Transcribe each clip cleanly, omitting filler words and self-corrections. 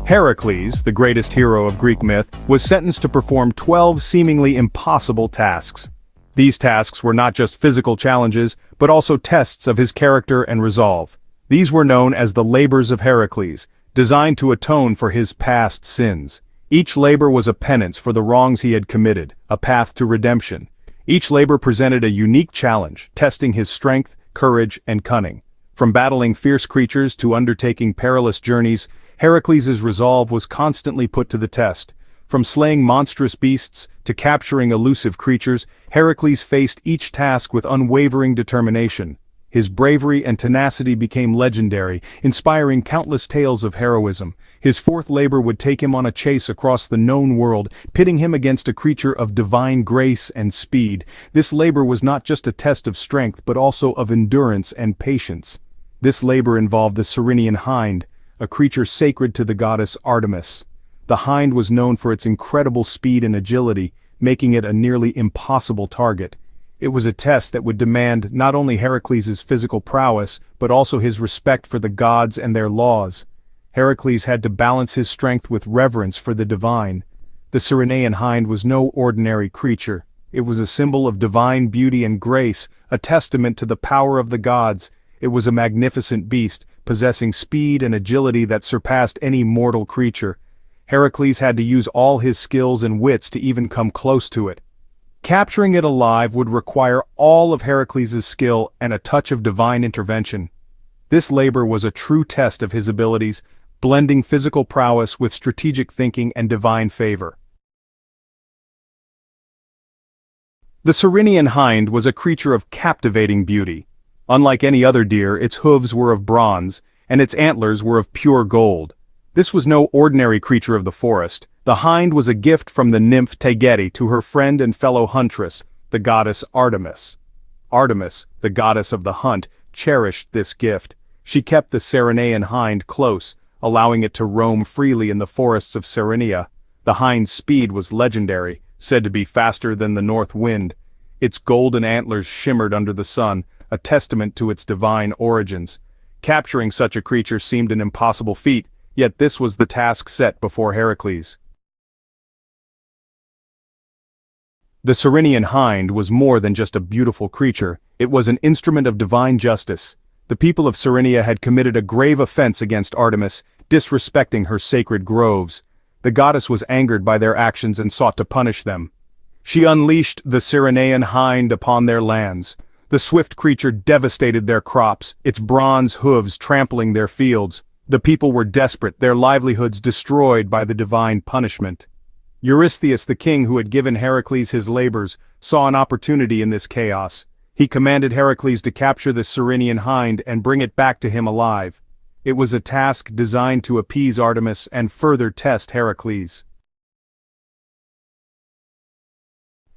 Hercules, the greatest hero of Greek myth, was sentenced to perform 12 seemingly impossible tasks. These tasks were not just physical challenges, but also tests of his character and resolve. These were known as the labors of Hercules, designed to atone for his past sins. Each labor was a penance for the wrongs he had committed, a path to redemption. Each labor presented a unique challenge, testing his strength, courage, and cunning. From battling fierce creatures to undertaking perilous journeys, Heracles' resolve was constantly put to the test. From slaying monstrous beasts to capturing elusive creatures, Heracles faced each task with unwavering determination. His bravery and tenacity became legendary, inspiring countless tales of heroism. His fourth labor would take him on a chase across the known world, pitting him against a creature of divine grace and speed. This labor was not just a test of strength but also of endurance and patience. This labor involved the Ceryneian Hind, a creature sacred to the goddess Artemis. The hind was known for its incredible speed and agility, making it a nearly impossible target. It was a test that would demand not only Heracles' physical prowess, but also his respect for the gods and their laws. Heracles had to balance his strength with reverence for the divine. The Ceryneian Hind was no ordinary creature. It was a symbol of divine beauty and grace, a testament to the power of the gods. It was a magnificent beast, possessing speed and agility that surpassed any mortal creature. Heracles had to use all his skills and wits to even come close to it. Capturing it alive would require all of Heracles' skill and a touch of divine intervention. This labor was a true test of his abilities, blending physical prowess with strategic thinking and divine favor. The Ceryneian Hind was a creature of captivating beauty. Unlike any other deer, its hooves were of bronze, and its antlers were of pure gold. This was no ordinary creature of the forest. The hind was a gift from the nymph Taygete to her friend and fellow huntress, the goddess Artemis. Artemis, the goddess of the hunt, cherished this gift. She kept the Ceryneian hind close, allowing it to roam freely in the forests of Cerynea. The hind's speed was legendary, said to be faster than the north wind. Its golden antlers shimmered under the sun, a testament to its divine origins. Capturing such a creature seemed an impossible feat, yet this was the task set before Heracles. The Ceryneian Hind was more than just a beautiful creature, it was an instrument of divine justice. The people of Cerynea had committed a grave offense against Artemis, disrespecting her sacred groves. The goddess was angered by their actions and sought to punish them. She unleashed the Ceryneian Hind upon their lands. The swift creature devastated their crops, its bronze hooves trampling their fields. The people were desperate, their livelihoods destroyed by the divine punishment. Eurystheus, the king who had given Heracles his labors, saw an opportunity in this chaos. He commanded Heracles to capture the Ceryneian Hind and bring it back to him alive. It was a task designed to appease Artemis and further test Heracles.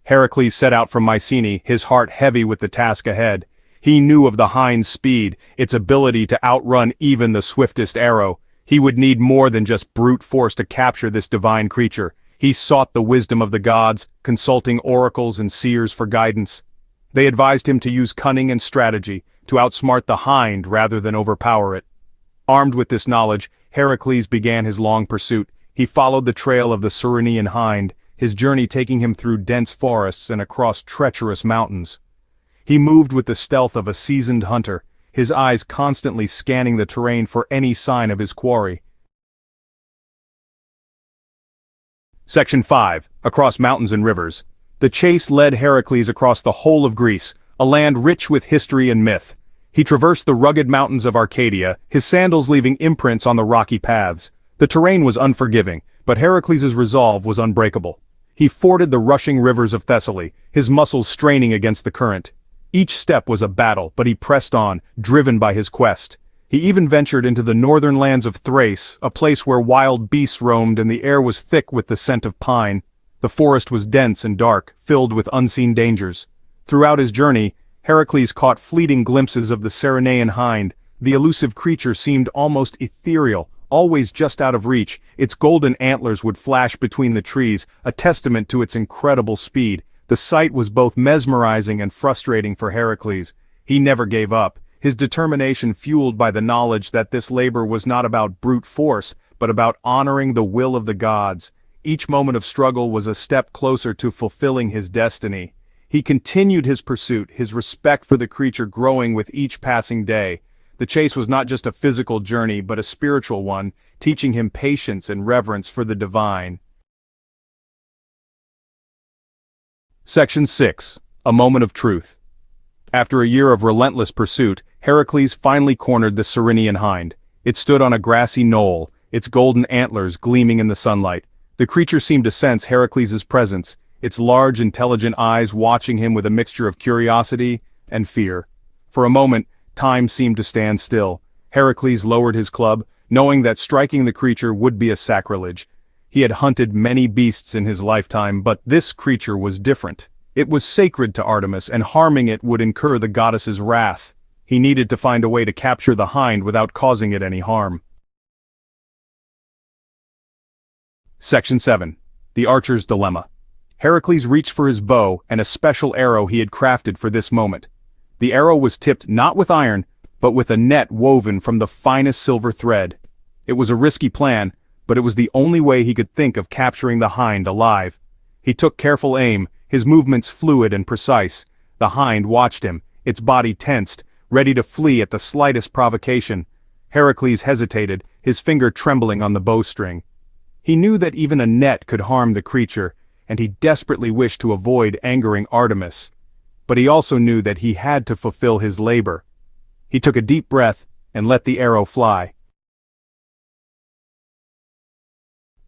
Heracles set out from Mycenae, his heart heavy with the task ahead. He knew of the hind's speed, its ability to outrun even the swiftest arrow. He would need more than just brute force to capture this divine creature. He sought the wisdom of the gods, consulting oracles and seers for guidance. They advised him to use cunning and strategy, to outsmart the hind rather than overpower it. Armed with this knowledge, Heracles began his long pursuit. He followed the trail of the Ceryneian Hind, his journey taking him through dense forests and across treacherous mountains. He moved with the stealth of a seasoned hunter, his eyes constantly scanning the terrain for any sign of his quarry. Section 5. Across Mountains and Rivers. The chase led Heracles across the whole of Greece, a land rich with history and myth. He traversed the rugged mountains of Arcadia, his sandals leaving imprints on the rocky paths. The terrain was unforgiving, but Heracles' resolve was unbreakable. He forded the rushing rivers of Thessaly, his muscles straining against the current. Each step was a battle, but he pressed on, driven by his quest. He even ventured into the northern lands of Thrace, a place where wild beasts roamed and the air was thick with the scent of pine. The forest was dense and dark, filled with unseen dangers. Throughout his journey, Heracles caught fleeting glimpses of the Ceryneian Hind. The elusive creature seemed almost ethereal, always just out of reach. Its golden antlers would flash between the trees, a testament to its incredible speed. The sight was both mesmerizing and frustrating for Heracles. He never gave up, his determination fueled by the knowledge that this labor was not about brute force, but about honoring the will of the gods. Each moment of struggle was a step closer to fulfilling his destiny. He continued his pursuit, his respect for the creature growing with each passing day. The chase was not just a physical journey, but a spiritual one, teaching him patience and reverence for the divine. Section 6. A Moment of Truth. After a year of relentless pursuit, Hercules finally cornered the Ceryneian Hind. It stood on a grassy knoll, its golden antlers gleaming in the sunlight. The creature seemed to sense Hercules' presence, its large, intelligent eyes watching him with a mixture of curiosity and fear. For a moment, time seemed to stand still. Hercules lowered his club, knowing that striking the creature would be a sacrilege. He had hunted many beasts in his lifetime, but this creature was different. It was sacred to Artemis, and harming it would incur the goddess's wrath. He needed to find a way to capture the hind without causing it any harm. Section 7. The Archer's Dilemma. Hercules reached for his bow and a special arrow he had crafted for this moment. The arrow was tipped not with iron, but with a net woven from the finest silver thread. It was a risky plan, but it was the only way he could think of capturing the hind alive. He took careful aim, his movements fluid and precise. The hind watched him, its body tensed, ready to flee at the slightest provocation. Hercules hesitated, his finger trembling on the bowstring. He knew that even a net could harm the creature, and he desperately wished to avoid angering Artemis. But he also knew that he had to fulfill his labor. He took a deep breath and let the arrow fly.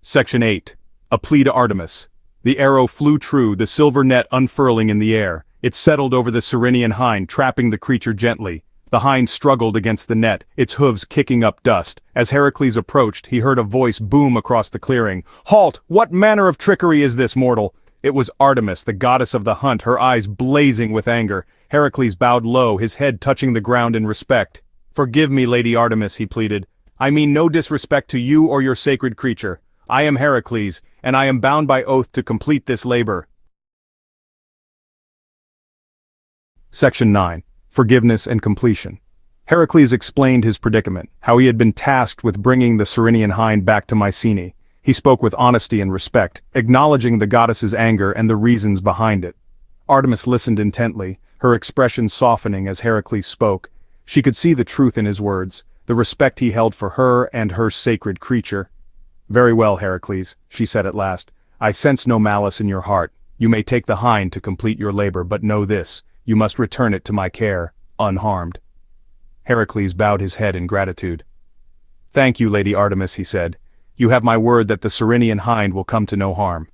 Section 8. A Plea to Artemis. The arrow flew true, the silver net unfurling in the air. It settled over the Ceryneian hind, trapping the creature gently. The hind struggled against the net, its hooves kicking up dust. As Hercules approached, he heard a voice boom across the clearing. "Halt! What manner of trickery is this, mortal?" It was Artemis, the goddess of the hunt, her eyes blazing with anger. Hercules bowed low, his head touching the ground in respect. "Forgive me, Lady Artemis," he pleaded. "I mean no disrespect to you or your sacred creature. I am Hercules, and I am bound by oath to complete this labor." Section 9. Forgiveness and Completion. Hercules explained his predicament, how he had been tasked with bringing the Ceryneian hind back to Mycenae. He spoke with honesty and respect, acknowledging the goddess's anger and the reasons behind it. Artemis listened intently, her expression softening as Hercules spoke. She could see the truth in his words, the respect he held for her and her sacred creature. "Very well, Hercules," she said at last. "I sense no malice in your heart. You may take the hind to complete your labor, but know this. You must return it to my care, unharmed." Hercules bowed his head in gratitude. "Thank you, Lady Artemis," he said. "You have my word that the Ceryneian hind will come to no harm."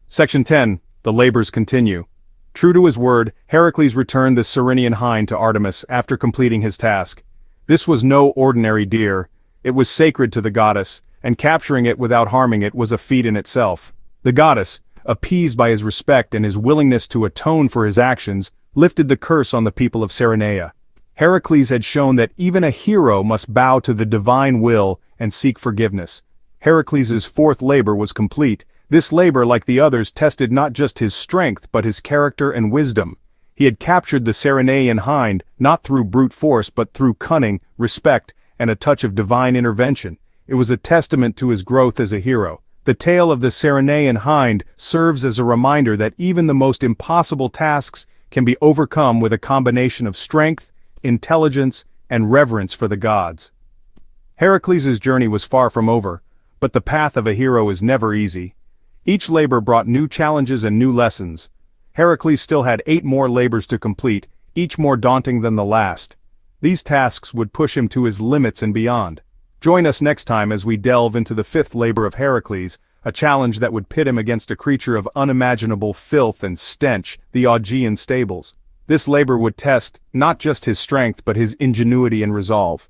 Section 10. The labors continue. True to his word, Hercules returned the Ceryneian hind to Artemis after completing his task. This was no ordinary deer. It was sacred to the goddess, and capturing it without harming it was a feat in itself. The goddess, appeased by his respect and his willingness to atone for his actions, lifted the curse on the people of Cerynea. Hercules had shown that even a hero must bow to the divine will and seek forgiveness. Hercules' fourth labor was complete. This labor, like the others, tested not just his strength but his character and wisdom. He had captured the Ceryneian hind, not through brute force but through cunning, respect, and a touch of divine intervention. It was a testament to his growth as a hero. The tale of the Ceryneian hind serves as a reminder that even the most impossible tasks can be overcome with a combination of strength, intelligence, and reverence for the gods. Hercules' journey was far from over, but the path of a hero is never easy. Each labor brought new challenges and new lessons. Hercules still had 8 more labors to complete, each more daunting than the last. These tasks would push him to his limits and beyond. Join us next time as we delve into the 5th labor of Hercules, a challenge that would pit him against a creature of unimaginable filth and stench, the Augean stables. This labor would test not just his strength but his ingenuity and resolve.